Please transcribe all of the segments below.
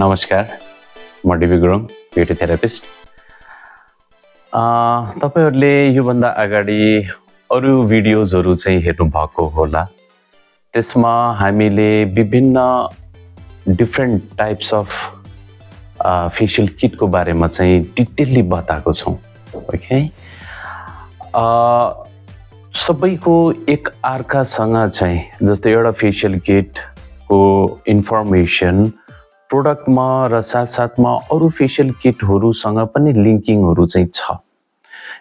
नमस्कार, म DB Gurung, beauty therapist. तपाईहरुले योभन्दा अगाडि अरु भिडियोजहरु चाहिँ हेर्नु भएको होला। त्यसमा हामीले विभिन्न डिफरेन्ट टाइप्स अफ फेशियल किटको बारेमा चाहिँ डिटेलली बताएको छौं। ओके, सबैको एक अर्कासँग चाहिँ जस्तै एउटा फेशियल किटको इन्फर्मेसन प्रोडक्टमा र साथसाथमा अरु फेशियल किटहरुसँग पनि लिंकिङहरु चाहिँ छ।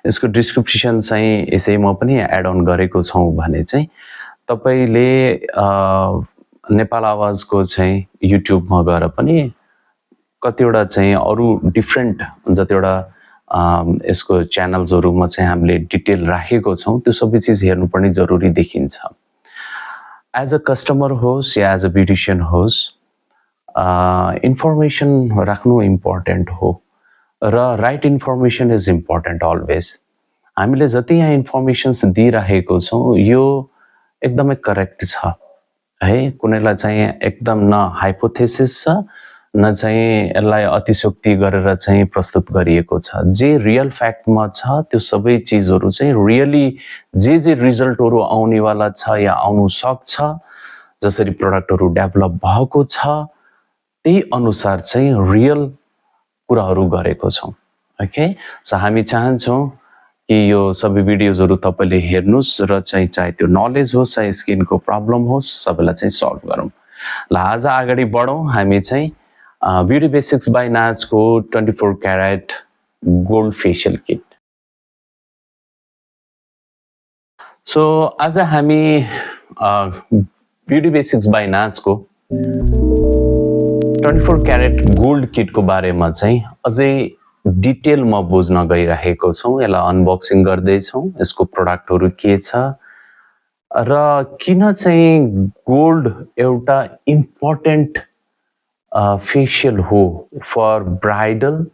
यसको डिस्क्रिप्सन चाहिँ यसैमा पनि एड अन गरेको छौं भने चाहिँ तपाईले नेपाल आवाजको चाहिँ युट्युबमा गएर पनि कतिवटा चाहिँ अरु डिफरेन्ट जतिवटा यसको च्यानल्सहरुमा चाहिँ हामीले डिटेल राखेको छौं, त्यो सबै चीज हेर्नु पनि जरुरी देखिन्छ। एज अ कस्टमर होस् या एज अ ब्युटिशियन होस्, इन्फर्मेसन राख्नु इम्पोर्टेन्ट हो र right information is important always. हामीले जति यहाँ इन्फर्मेसन्स दिइराखेको छौं यो एकदमै करेक्ट छ है। कुनैलाई चाहिँ एकदम न हाइपोथेसिस छ न चाहिँ यसलाई अतिशोक्ति गरेर चाहिँ प्रस्तुत गरिएको छ। जे रियल फ्याक्टमा छ त्यो सबै चीजहरु चाहिँ रियली जे रिजल्टहरु आउनेवाला छ या आउनु सक्छ, जसरी प्रोडक्टहरु डेभलप भएको छ त्यही अनुसार चाहिँ रियल कुराहरु गरेको छौं। ओके, सो हामी चाहन्छौं कि यो सबै भिडियोजहरु तपाईले हेर्नुस् र चाहिँ चाहे त्यो नलेज होस् चाहे स्किनको प्रब्लम होस् सबैलाई चाहिँ सल्भ गरौँ। ल आज अगाडि बढौं। हामी चाहिँ ब्युटी बेसिक्स बाइ नाज को 24 क्यारेट गोल्ड फेशियल किट। सो आज हामी ब्युटी बेसिक्स बाइ नाज को 24 क्यारेट गोल्ड किटको बारेमा चाहिँ अझै डिटेलमा बुझ्न गइरहेको छौं। यसलाई अनबक्सिङ गर्दै छौं। यसको प्रोडक्टहरु के छ र किन चाहिँ गोल्ड एउटा इम्पोर्टेन्ट फेशियल हो for bridal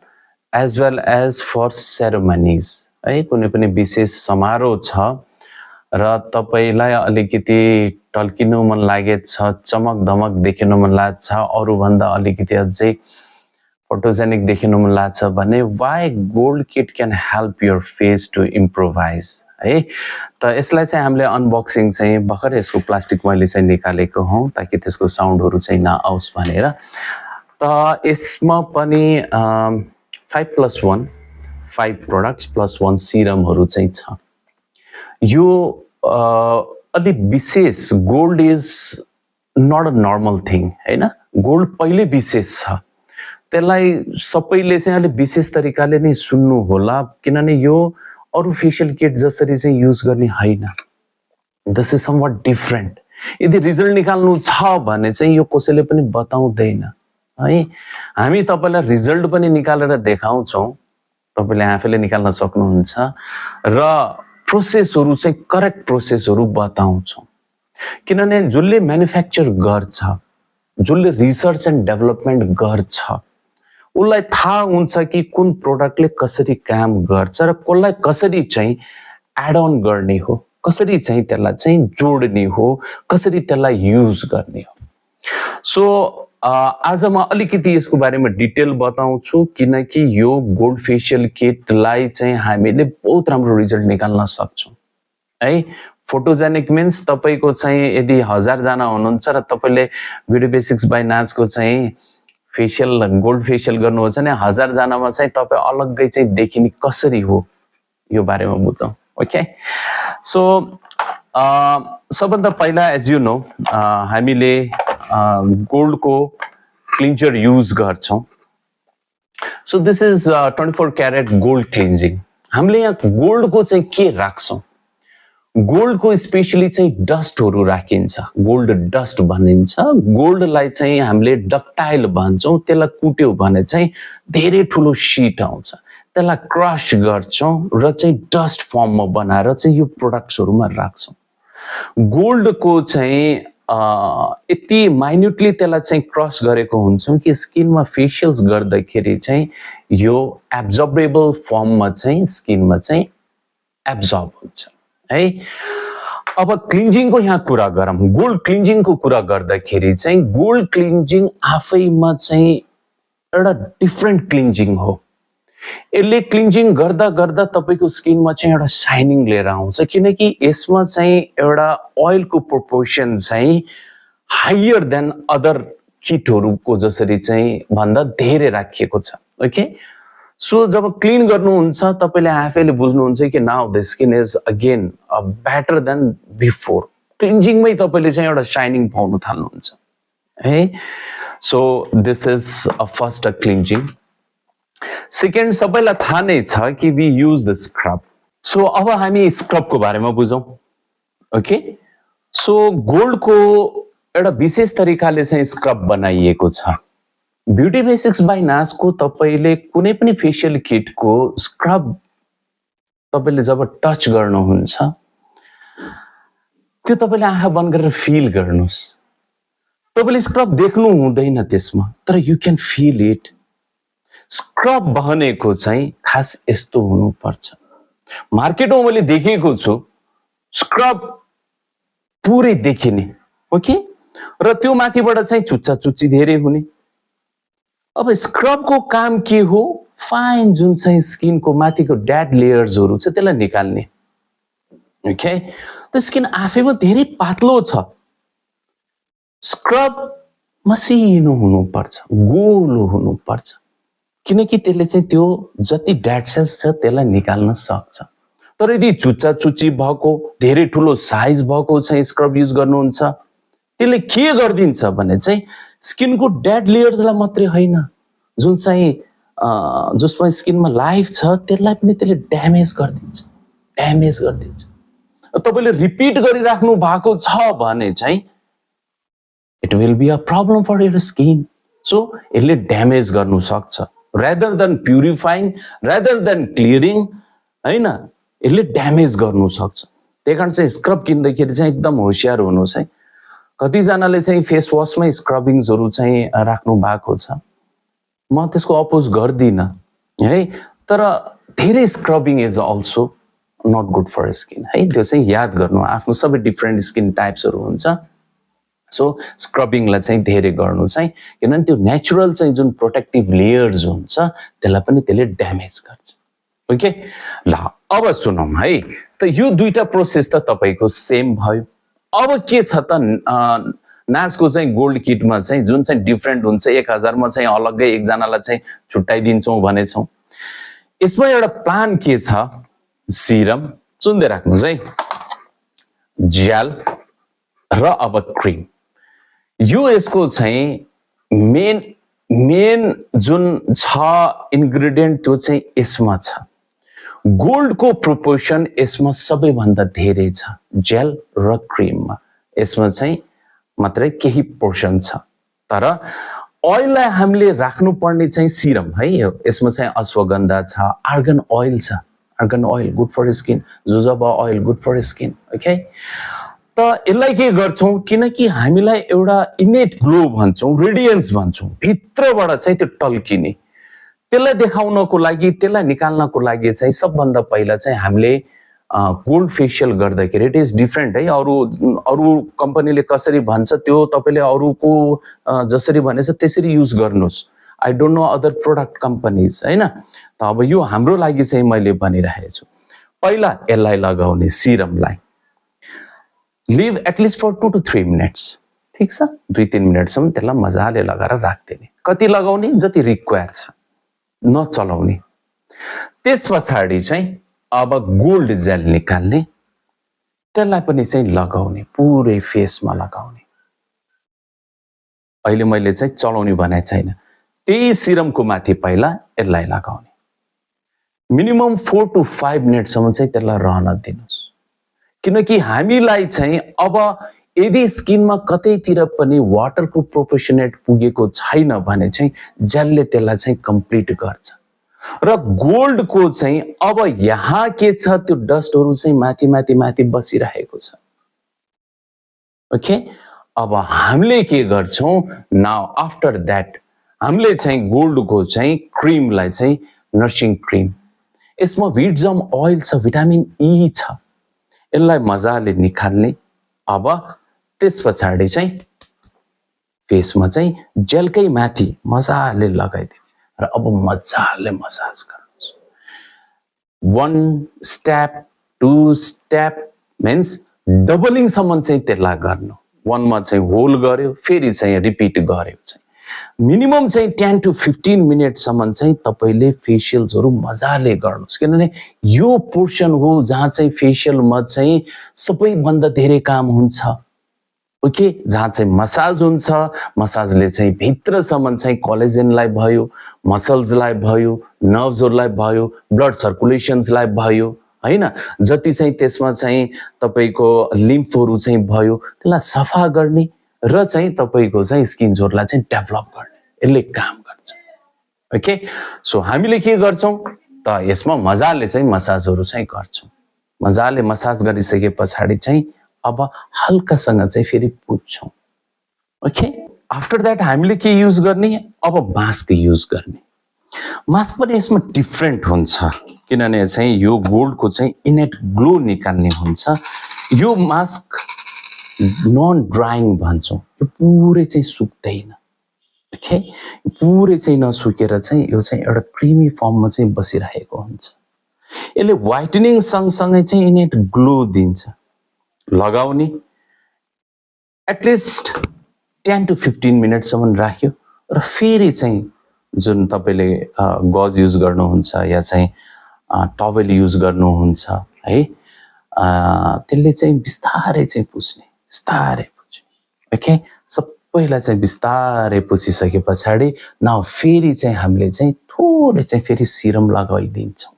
as well as for ceremonies है। कुनै पनि विशेष समारोह छ र तपाईलाई अलिकति टल्किनु मन लागेछ, चमक धमक देखिनु मन लाग्छ, अरु भन्दा अलिकति अझै फोटोजेनिक देखिनु मन लाग्छ भने why gold kit can help your face to improvise है। त यसलाई चाहिँ हामीले अनबक्सिङ चाहिँ भर्खर यसको प्लास्टिक मैले चाहिँ निकालेको हौं ताकि त्यसको साउन्डहरु चाहिँ नआओस् भनेर। त यसमा पनि 5+1 5 प्रोडक्ट्स प्लस 1 सिरमहरु चाहिँ छ। यो अलि विशेष, gold is not a normal thing हैन। गोल्ड पहिले विशेष छ, त्यसलाई सबैले चाहिँ अलि विशेष तरिकाले नै सुन्नु होला किनभने यो अरु फेशियल किट जसरी चाहिँ युज गर्ने हैन। This is somewhat different. यदि रिजल्ट निकाल्नु छ भने चाहिँ यो कसैले पनि बताउँदैन है। हामी तपाईलाई रिजल्ट पनि निकालेर देखाउँछौं, तपाईले आफैले निकाल्न सक्नुहुन्छ र प्रोसेसहरु चाहिँ करेक्ट प्रोसेसहरु बताउँछौं। किनभने जसले म्यानुफ्याक्चर गर्छ, जसले रिसर्च एन्ड डेभलपमेन्ट गर्छ, उलाई थाहा हुन्छ कि कुन प्रोडक्टले कसरी काम गर्छ र कसलाई कसरी चाहिँ एड अन गर्ने हो, कसरी चाहिँ त्यसलाई चाहिँ जोड्ने हो, कसरी त्यसलाई युज गर्ने हो। सो आज म अलिकति यसको बारेमा डिटेल बताउँछु किनकि यो गोल्ड फेशियल किटलाई चाहिँ हामीले बहुत राम्रो रिजल्ट निकाल्न सक्छौं है। फोटोजेनिक मिन्स तपाईको चाहिँ यदि 1000 जना हुनुहुन्छ र तपाईले ब्युटी बेसिक्स बाइ नाज को चाहिँ फेशियल गोल्ड फेशियल गर्नुहुन्छ भने 1000 जनामा चाहिँ तपाई अलग्गै चाहिँ देखिने कसरी हो यो बारेमा बुझौं। ओके, सो सबभन्दा पहिला एज यु नो हामीले गोल्ड को क्लिन्जर युज गर्छौं। So this is 24 carrot gold cleansing. हामीले यहाँ गोल्ड को चाहिँ के राख्छौं? गोल्ड को स्पेशली चाहिँ डस्टहरु राखिन्छ, गोल्ड डस्ट भनिन्छ। गोल्डलाई चाहिँ हामीले डक्टाइल भन्छौं। त्यसलाई कुट्यो भने चाहिँ धेरै ठूलो शीट आउँछ, त्यसलाई क्रश गर्छौं र चाहिँ डस्ट फर्ममा बनाएर चाहिँ यो प्रोडक्ट्सहरुमा राख्छौं। गोल्ड को चाहिँ यति माइन्युटली त्यसलाई चाहिँ क्रस गरेको हुन्छौं कि स्किनमा फेशियल्स गर्दाखेरि चाहिँ यो एब्जर्बेबल फर्ममा चाहिँ स्किनमा चाहिँ एब्जर्ब हुन्छ है। अब क्लिन्जिङ को यहाँ कुरा गरौँ। गोल्ड क्लिन्जिङ को कुरा गर्दाखेरि चाहिँ गोल्ड क्लिन्जिङ आफैमा चाहिँ एउटा डिफ्रेन्ट क्लिन्जिङ हो। यसले क्लिन्जिङ गर्दा गर्दा तपाईको स्किनमा चाहिँ एउटा शाइनिङ लिएर आउँछ, किनकि यसमा चाहिँ एउटा ओइलको प्रोपोर्सन चाहिँ हायर देन अदर किटहरूको जसरी चाहिँ भन्दा धेरै राखिएको छ। ओके, सो जब क्लिन गर्नुहुन्छ तपाईले आफैले बुझ्नुहुन्छ कि now the skin is again better than before. क्लिन्जिङमै तपाईले चाहिँ एउटा शाइनिङ पाउन थाल्नुहुन्छ है। So this is a first a cleansing. Second, सबैलाई थाहा नै छ कि we use the scrub. So अब हामी स्क्रबको बारेमा बुझौं। ओके, सो गोल्डको एउटा विशेष तरिकाले चाहिँ स्क्रब बनाइएको छ। ब्युटी बेसिक्स बाई नाजको तपाईले कुनै पनि फेसियल किटको स्क्रब तपाईले जब टच गर्नुहुन्छ त्यो तपाईले आँखा बन्द गरेर फिल गर्नुस्। तपाईले स्क्रब देख्नु हुँदैन त्यसमा, तर you can feel it. Scrub भनेको चाहिँ खास यस्तो हुनुपर्छ। मार्केटमा मैले देखेको छु स्क्रब पुरै देखिने, ओके, र त्यो माथिबाट चाहिँ चुच्चा चुच्ची धेरै हुने। अब स्क्रबको काम के हो? फाइन जुन चाहिँ स्किनको माथिको डेड लेयर्सहरु छ त्यसलाई निकाल्ने। ओके, त स्किन आफैमा धेरै पातलो छ। स्क्रब मसिनो हुनुपर्छ, गोलो हुनुपर्छ, किनकि त्यसले चाहिँ त्यो जति डेड सेल्स छ त्यसलाई निकाल्न सक्छ। तर यदि चुच्चा चुच्ची भएको धेरै ठुलो साइज भएको चाहिँ स्क्रब युज गर्नुहुन्छ त्यसले के गर्दिन्छ भने चाहिँ स्किनको डेड लेयर्सलाई मात्रै हैन, जुन चाहिँ जसमा स्किनमा लाइफ छ त्यसलाई पनि त्यसले ड्यामेज गरिदिन्छ। तपाईले रिपिट गरिराख्नु भएको छ भने चाहिँ it will be a problem for your skin. So यसले ड्यामेज गर्नु सक्छ। rather than purifying, rather than clearing, हैन, यसले ड्यामेज गर्नु सक्छ। त्यही कारण चाहिँ स्क्रब किन्दाखेरि चाहिँ एकदम होशियार हुनुहोस् है। कति जनाले चाहिँ फेस वाशमै स्क्रबिङ्सहरु चाहिँ राख्नु भएको छ, म त्यसको अपोज गर्दिन है, तर धेरै scrubbing is also not good for skin है। त्यो चाहिँ याद गर्नु, आफ्नो सबै डिफरेन्ट स्किन टाइप्सहरु हुन्छ। सो स्क्रबिङलाई चाहिँ धेरै गर्नु चाहिँ, किनभने त्यो नेचुरल चाहिँ जुन प्रोटेक्टिभ लेयर्स हुन्छ त्यसलाई पनि त्यसले ड्यामेज गर्छ। ओके, ल अब सुनौं है। त यो दुईटा प्रोसेस त तपाईको सेम भयो। अब के छ त नाजको चाहिँ गोल्ड किटमा चाहिँ जुन चाहिँ डिफरेन्ट हुन्छ, 1000 मा चाहिँ अलग्गै एकजनालाई चाहिँ छुट्टाइदिन्छौं भनेछौं। यसमा एउटा प्लान के छ? सिरम, सुन्दै राख्नुस् है, जेल र अब क्रिम। यो यसको चाहिँ मेन जुन छ इन्ग्रेडिएन्ट त्यो चाहिँ यसमा छ। गोल्डको प्रोपोर्सन यसमा सबैभन्दा धेरै छ, जेल र क्रिममा। यसमा चाहिँ मात्रै केही पोर्सन छ। तर ओइललाई हामीले राख्नु पर्ने चाहिँ सिरम है। यसमा चाहिँ अश्वगन्धा छ, आर्गन ओइल छ, argan oil good for skin, jojoba oil good for skin. Okay, त यसलाई के गर्छौं? किनकि हामीलाई एउटा इनेट ग्लो भन्छौं, रेडियन्स भन्छौं, भित्रबाट चाहिँ त्यो टल्किने, त्यसलाई देखाउनको लागि, त्यसलाई निकाल्नको लागि चाहिँ सबभन्दा पहिला चाहिँ हामीले गोल्ड फेसियल गर्दाखेरि इट इज डिफरेन्ट है। अरु कम्पनीले कसरी भन्छ त्यो तपाईले अरुको जसरी भनेछ त्यसरी युज गर्नुस्। I don't know other product companies हैन। त अब यो हाम्रो लागि चाहिँ मैले भनिरहेको छु। पहिला यसलाई लगाउने सिरमलाई leave at least for 2 to 3 minutes, ठीक छ, 2-3 मिनटसम्म त्यसलाई मजाले लगाएर राख्दिने। कति लगाउने? जति रिक्वायर छ, नचलाउने। त्यसपछि चाहिँ अब गोल्ड जेल निकाल्ने, त्यसलाई पनि चाहिँ लगाउने, पुरै फेसमा लगाउने। अहिले मैले चाहिँ चलाउने भने छैन, त्यही सिरमको माथि पहिला यसलाई लगाउने। मिनिमम 4 to 5 मिनटसम्म चाहिँ त्यसलाई रहन दिनुस्। किनकि हामीलाई चाहिँ अब यदि स्किनमा कतैतिर पनि वाटरको प्रोपोर्सनेट पुगेको छैन भने चाहिँ जेलले त्यसलाई चाहिँ कम्प्लिट गर्छ। र गोल्डको चाहिँ अब यहाँ के छ, त्यो डस्टहरु चाहिँ माथि बसिरहेको छ। ओके, अब हामीले के गर्छौं? नाउ आफ्टर दैट हामीले चाहिँ गोल्डको चाहिँ क्रिमलाई चाहिँ नर्सिङ क्रिम, यसमा विटजम ओइल छ, भिटामिन ई छ, यसलाई मजाले निकाल्ने। अब त्यसपछि चाहिँ फेसमा चाहिँ जेलकै माथि मजाले लगाइदिने। र अब मजाले मसाज गर्नुहोस्। 1 स्टेप 2 स्टेप मिन्स डबलिङ सम्म चाहिँ त्यसलाई गर्नु। 1 मा चाहिँ होल्ड गर्यो, फेरि चाहिँ रिपिट गर्यो चाहिँ मिनिमम चाहिँ 10 to 15 मिनेटसम्म चाहिँ तपाईले फेसियल्सहरु मजाले गर्नुहोस्, किनभने यो पोर्सन हो जहाँ चाहिँ फेसियलमा चाहिँ सबैभन्दा धेरै काम हुन्छ। ओके, जहाँ चाहिँ मसाज हुन्छ, मसाजले चाहिँ भित्रसम्म चाहिँ कोलेजनलाई भयो, मसल्सलाई भयो, नर्भ्सहरुलाई भयो, ब्लड सर्कुलेशन्सलाई भयो, हैन, जति चाहिँ त्यसमा चाहिँ तपाईको लिम्फहरु चाहिँ भयो त्यसलाई सफा गर्ने र चाहिँ तपाईको चाहिँ स्किन्सहरुलाई चाहिँ डेभलप गर्ने यसले काम गर्छ। ओके, सो हामीले के गर्छौं त यसमा मजाले चाहिँ मसाजहरु चाहिँ गर्छौं। मजाले मसाज गरिसकेपछि चाहिँ अब हल्कासँग चाहिँ फेरि पुच्छौं। ओके, आफ्टर दैट हामीले के युज गर्ने, अब मास्क युज गर्ने। मास्क पनि यसमा डिफरेंट हुन्छ, किनभने चाहिँ यो गोल्डको चाहिँ इनेट ग्लो निकाल्ने हुन्छ। यो मास्क नन ड्राइङ भन्छौं, यो पुरै चाहिँ सुक्दैन। ओके, पुरै चाहिँ नसुकेर चाहिँ यो चाहिँ एउटा क्रीमी फर्ममा चाहिँ बसिरहेको हुन्छ। यसले व्हाइटनिङ सँगसँगै चाहिँ इनेट ग्लो दिन्छ। लगाउने एटलिस्ट 10 to 15 मिनेटसम्म राख्यो र फेरि चाहिँ जुन तपाईले गज युज गर्नुहुन्छ या चाहिँ टवेल युज गर्नुहुन्छ है, त्यसले चाहिँ बिस्तारै चाहिँ पुछ्ने, बिस्तारै पुछ्ने। ओके, सबैलाई चाहिँ बिस्तारै पुछिसकेपछि नाउ फेरि चाहिँ हामीले चाहिँ थोरै चाहिँ फेरि सिरम लगाइदिन्छौं।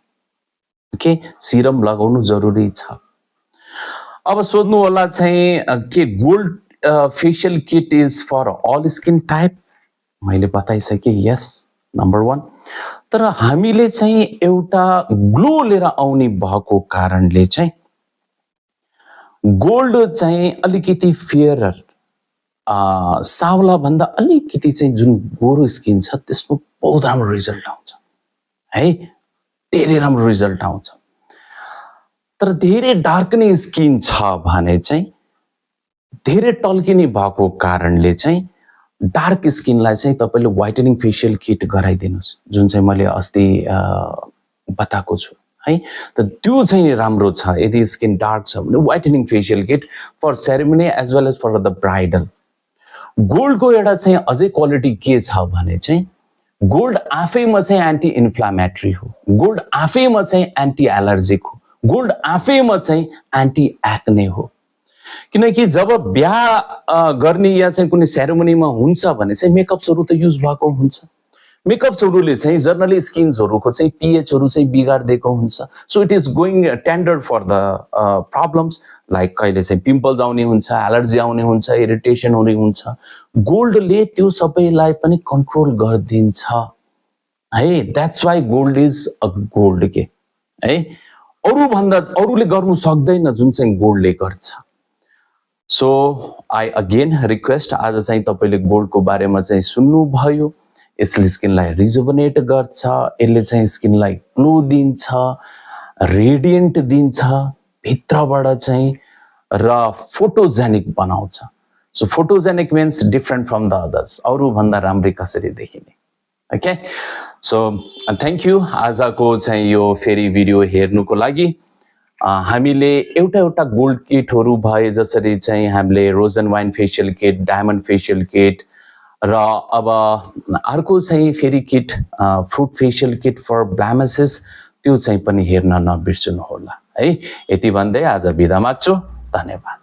ओके, सिरम लगाउनु जरुरी छ। अब सोध्नु होला चाहिँ के gold facial kit is for all skin type? मैले बताइसके यस, नम्बर 1। तर हामीले चाहिँ एउटा ग्लो लिएर आउने भएको कारणले चाहिँ गोल्ड चाहिँ अलिकति फेयर सावला भन्दा अलिकति चाहिँ जुन गोरो स्किन छ त्यसमा बहुत राम्रो रिजल्ट आउँछ है, धेरै राम्रो रिजल्ट आउँछ। तर धेरै डार्कने स्किन छ भने चाहिँ धेरै टल्किने भएको कारणले चाहिँ डार्क स्किनलाई चाहिँ तपाईले व्हाइटनिङ फेशियल किट गराइदिनुस्, जुन चाहिँ मैले अस्ति बताएको छु है। त त्यो चाहिँ राम्रो छ। यदि स्किन डार्क छ भने whitening facial kit for ceremony as well as for the bridal. गोल्डको एउटा चाहिँ अझै क्वालिटी के छ भने चाहिँ गोल्ड आफैमा चाहिँ एन्टी इन्फ्लामेटरी हो, गोल्ड आफैमा चाहिँ एन्टी एलर्जिक हो, गोल्ड आफैमा चाहिँ एन्टी एक्ने हो। किनकि जब बिहा गर्ने या चाहिँ कुनै सेरेमनीमा हुन्छ भने चाहिँ मेकअप्सहरु त युज भएको हुन्छ। मेकअप्सहरुले चाहिँ जनरली स्किन्सहरुको चाहिँ पीएचहरु चाहिँ बिगार्दिएको हुन्छ। So it is going tender for the problems like कहिले चाहिँ पिम्पल्स आउने हुन्छ, एलर्जी आउने हुन्छ, इरिटेसन हुने हुन्छ। गोल्डले त्यो सबैलाई पनि कन्ट्रोल गर्दिन्छ है। That's why gold is a gold के है, अरूले गर्नु सक्दैन जुन चाहिँ गोल्डले गर्छ। सो आई अगेन रिक्वेस्ट, आज चाहिँ तपाईले गोल्डको बारेमा चाहिँ सुन्नु भयो। यसले स्किनलाई रिजुभनेट गर्छ, यसले चाहिँ स्किनलाई ग्लो दिन्छ, रेडियन्ट दिन्छ भित्रबाट चाहिँ, र फोटोजेनिक बनाउँछ। So photogenic means different from the others, अरु भन्दा राम्रै कसरी देखिने। ओके, सो थ्यांक यू आजको चाहिँ यो फेरि भिडियो हेर्नुको लागि। हामीले एउटा गोल्ड किटहरु भए, जसरी चाहिँ हामीले rose and wine facial kit, diamond facial kit, र अब अर्को चाहिँ फेरि kit fruit facial kit for blemishes, त्यो चाहिँ पनि हेर्न नबिर्सनु होला है। यति भन्दै आज बिदा माग्छु, धन्यवाद।